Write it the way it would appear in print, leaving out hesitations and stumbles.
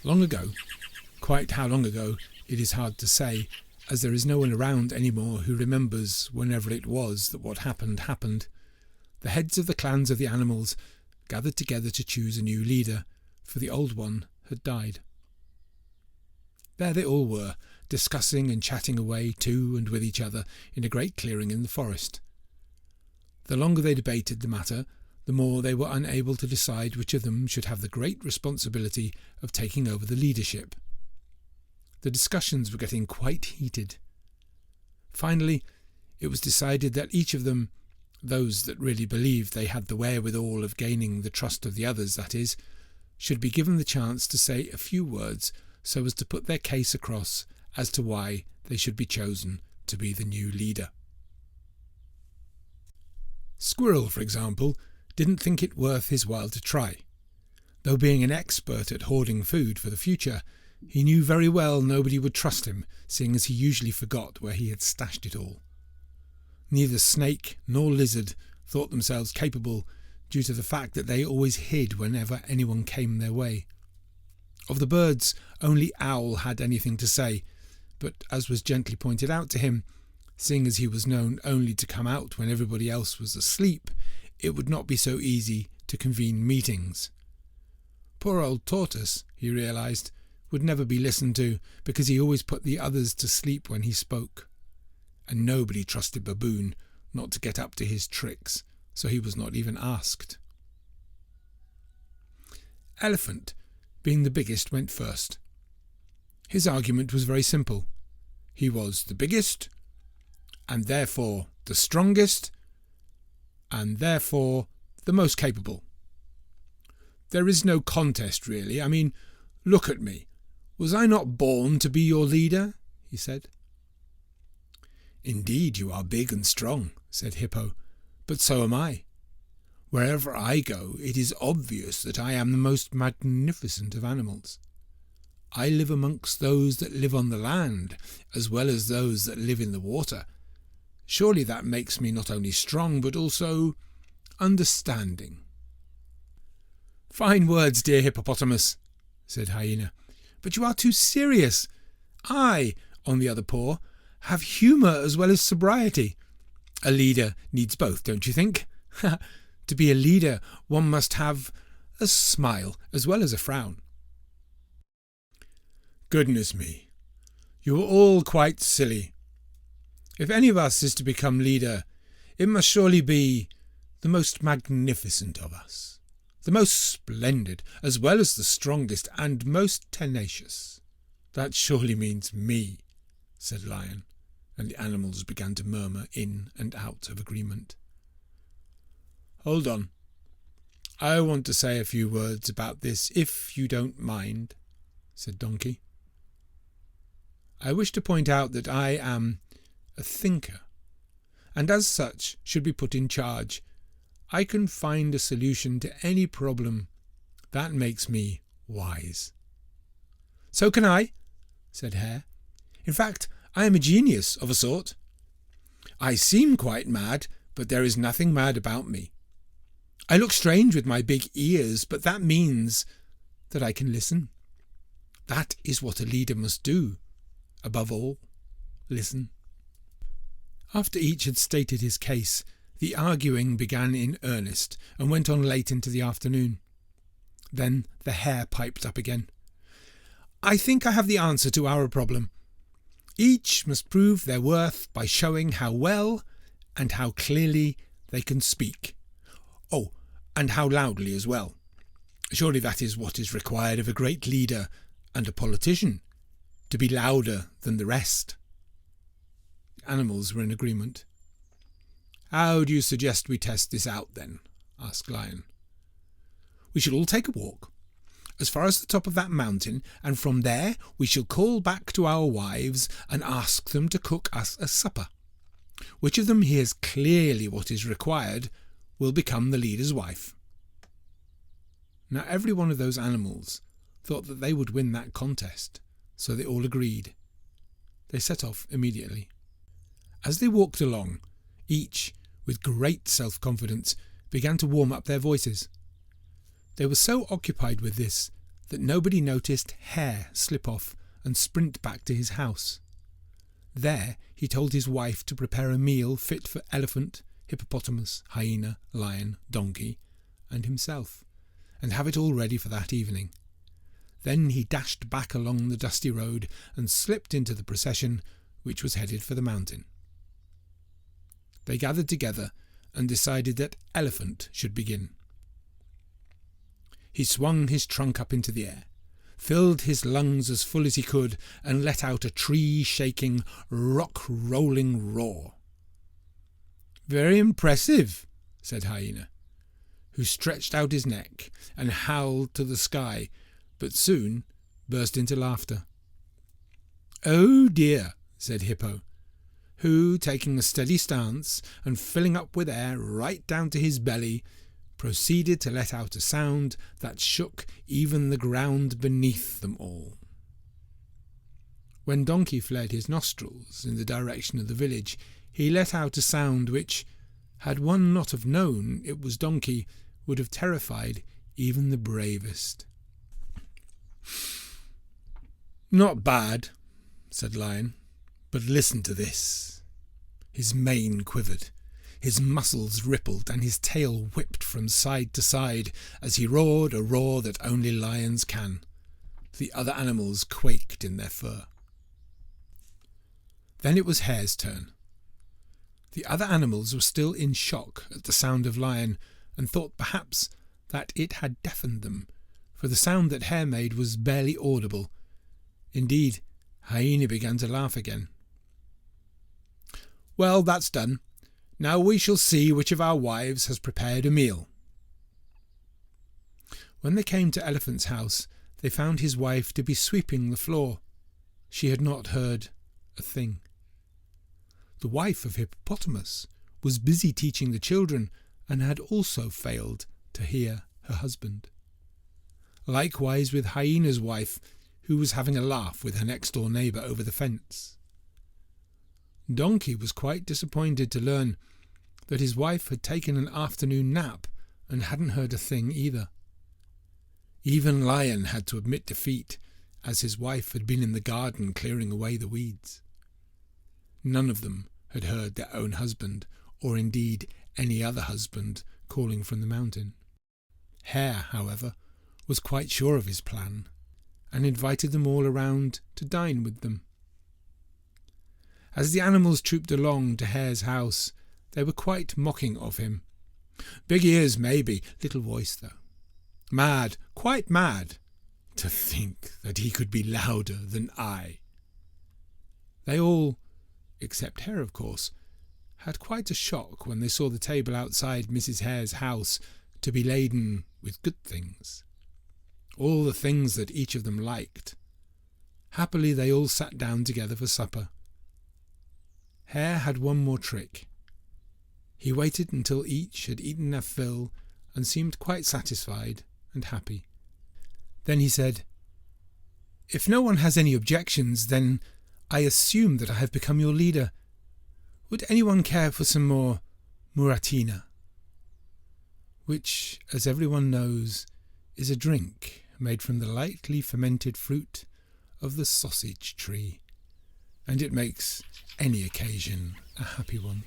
Long ago, quite how long ago it is hard to say, as there is no one around anymore who remembers whenever it was that what happened, the heads of the clans of the animals gathered together to choose a new leader, for the old one had died. There they all were, discussing and chatting away to and with each other in a great clearing in the forest. The longer they debated the matter, the more they were unable to decide which of them should have the great responsibility of taking over the leadership. The discussions were getting quite heated. Finally, it was decided that each of them, those that really believed they had the wherewithal of gaining the trust of the others, that is, should be given the chance to say a few words so as to put their case across as to why they should be chosen to be the new leader. Squirrel, for example, didn't think it worth his while to try. Though being an expert at hoarding food for the future, he knew very well nobody would trust him, seeing as he usually forgot where he had stashed it all. Neither snake nor lizard thought themselves capable, due to the fact that they always hid whenever anyone came their way. Of the birds, only Owl had anything to say, but as was gently pointed out to him, seeing as he was known only to come out when everybody else was asleep, it would not be so easy to convene meetings. Poor old Tortoise, he realised, would never be listened to, because he always put the others to sleep when he spoke. And nobody trusted Baboon not to get up to his tricks, so he was not even asked. Elephant, being the biggest, went first. His argument was very simple. He was the biggest, and therefore the strongest, and therefore the most capable. There is no contest, really. I mean, look at me. Was I not born to be your leader? He said. Indeed, you are big and strong, said Hippo, but so am I. Wherever I go, it is obvious that I am the most magnificent of animals. I live amongst those that live on the land, as well as those that live in the water. Surely that makes me not only strong, but also understanding. Fine words, dear Hippopotamus, said Hyena, but you are too serious. I, on the other paw, have humour as well as sobriety. A leader needs both, don't you think? To be a leader, one must have a smile as well as a frown. Goodness me, you are all quite silly. If any of us is to become leader, it must surely be the most magnificent of us, the most splendid, as well as the strongest and most tenacious. That surely means me, said Lion, and the animals began to murmur in and out of agreement. Hold on. I want to say a few words about this, if you don't mind, said Donkey. I wish to point out that I am a thinker, and as such should be put in charge. I can find a solution to any problem. That makes me wise. So can I, said Hare. In fact, I am a genius of a sort. I seem quite mad, but there is nothing mad about me. I look strange with my big ears, but that means that I can listen. That is what a leader must do. Above all, listen. After each had stated his case, the arguing began in earnest and went on late into the afternoon. Then the Hare piped up again. I think I have the answer to our problem. Each must prove their worth by showing how well and how clearly they can speak. Oh, and how loudly as well. Surely that is what is required of a great leader and a politician, to be louder than the rest. The animals were in agreement. How do you suggest we test this out, then? Asked Lion. We shall all take a walk, as far as the top of that mountain, and from there we shall call back to our wives and ask them to cook us a supper. Which of them hears clearly what is required will become the leader's wife. Now every one of those animals thought that they would win that contest, so they all agreed. They set off immediately. As they walked along, each, with great self-confidence, began to warm up their voices. They were so occupied with this that nobody noticed Hare slip off and sprint back to his house. There he told his wife to prepare a meal fit for elephant, hippopotamus, hyena, lion, donkey, and himself, and have it all ready for that evening. Then he dashed back along the dusty road and slipped into the procession which was headed for the mountain. They gathered together and decided that Elephant should begin. He swung his trunk up into the air, filled his lungs as full as he could, and let out a tree-shaking, rock-rolling roar. "Very impressive," said Hyena, who stretched out his neck and howled to the sky, but soon burst into laughter. "Oh dear," said Hippo, who, taking a steady stance and filling up with air right down to his belly, proceeded to let out a sound that shook even the ground beneath them all. When Donkey flared his nostrils in the direction of the village, he let out a sound which, had one not have known it was Donkey, would have terrified even the bravest. "Not bad," said Lion, "but listen to this." His mane quivered, his muscles rippled, and his tail whipped from side to side as he roared a roar that only lions can. The other animals quaked in their fur. Then it was Hare's turn. The other animals were still in shock at the sound of Lion, and thought perhaps that it had deafened them, for the sound that Hare made was barely audible. Indeed, Hyena began to laugh again. "Well, that's done. Now we shall see which of our wives has prepared a meal." When they came to Elephant's house, they found his wife to be sweeping the floor. She had not heard a thing. The wife of Hippopotamus was busy teaching the children, and had also failed to hear her husband. Likewise with Hyena's wife, who was having a laugh with her next-door neighbour over the fence. Donkey was quite disappointed to learn that his wife had taken an afternoon nap and hadn't heard a thing either. Even Lion had to admit defeat, as his wife had been in the garden clearing away the weeds. None of them had heard their own husband, or indeed any other husband, calling from the mountain. Hare, however, was quite sure of his plan, and invited them all around to dine with them. As the animals trooped along to Hare's house, they were quite mocking of him. "Big ears, maybe, little voice, though. Mad, quite mad. To think that he could be louder than I." They all, except Hare of course, had quite a shock when they saw the table outside Mrs. Hare's house to be laden with good things. All the things that each of them liked. Happily they all sat down together for supper. Hare had one more trick. He waited until each had eaten their fill and seemed quite satisfied and happy. Then he said, "If no one has any objections, then I assume that I have become your leader. Would anyone care for some more muratina?" Which, as everyone knows, is a drink made from the lightly fermented fruit of the sausage tree, and it makes any occasion a happy one.